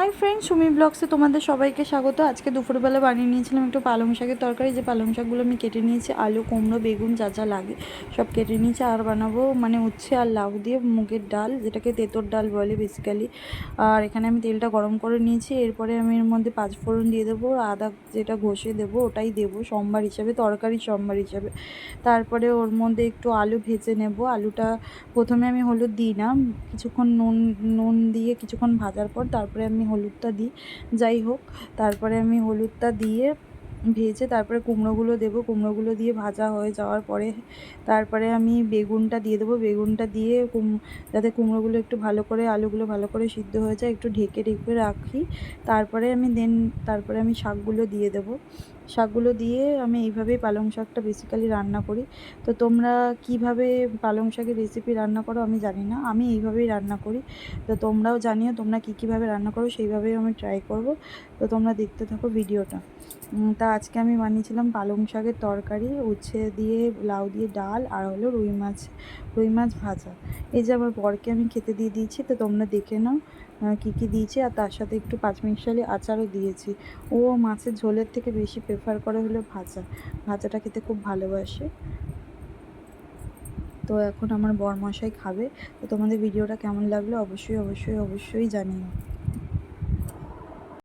Hi friends, Sumi ব্লগসে তোমাদের সবাইকে স্বাগত। আজকে দুপুরবেলা বানিয়ে নিয়েছিলাম একটু পালং শাকের তরকারি। যে পালং শাকগুলো আমি কেটে নিয়েছি, আলু, কুমড়ো, বেগুন যা যা লাগে সব কেটে নিয়েছি। আর বানাবো উচ্ছে আর লাউ দিয়ে মুগের ডাল, যেটাকে তেঁতোর ডাল বলে বেসিক্যালি। আর এখানে আমি তেলটা গরম করে নিয়েছি। এরপরে আমি এর মধ্যে পাঁচফোড়ন দিয়ে দেবো, আদা যেটা ঘষে দেবো ওটাই দেবো সম্বার হিসাবে, তরকারি সম্বার হিসাবে। তারপরে ওর মধ্যে একটু আলু ভেজে নেব। আলুটা প্রথমে আমি হলুদ দিই না, কিছুক্ষণ নুন দিয়ে কিছুক্ষণ ভাজার পর তারপরে আমি হলুদটা দিই। যাই হোক, তারপরে আমি হলুদটা দিয়ে ভেজে তারপরে কুমড়োগুলো দেবো। কুমড়োগুলো দিয়ে ভাজা হয়ে যাওয়ার পরে তারপরে আমি বেগুনটা দিয়ে দেবো। বেগুনটা দিয়ে যাতে কুমড়োগুলো একটু ভালো করে, আলুগুলো ভালো করে সিদ্ধ হয়ে যায়, একটু ঢেকে ঢেকে রাখি। তারপরে আমি শাকগুলো দিয়ে দেবো। শাকগুলো দিয়ে আমি এইভাবেই পালং শাকটা বেসিক্যালি রান্না করি। তো তোমরা কিভাবে পালং শাকের রেসিপি রান্না করো আমি জানি না, আমি এইভাবেই রান্না করি। তো তোমরাও জানিও তোমরা কীভাবে রান্না করো, সেইভাবেই আমি ট্রাই করব। তো তোমরা দেখতে থাকো ভিডিওটা। তা আজকে আমি বানিয়েছিলাম পালং শাকের তরকারি, উচ্ছে দিয়ে, লাউ দিয়ে ডাল, আর হলো রুই মাছ ভাজা। এই যে আমার বরকে আমি খেতে দিয়ে দিয়েছি, তো তোমরা দেখে নাও কী কী দিয়েছি। আর তার সাথে একটু পাঁচমিশালি আচারও দিয়েছি। ও মাছের ঝোলের থেকে বেশি প্রেফার করে হলো ভাজাটা খেতে খুব ভালোবাসে। তো এখন আমার বরমশাই খাবে। তো তোমাদের ভিডিওটা কেমন লাগলো অবশ্যই জানিও।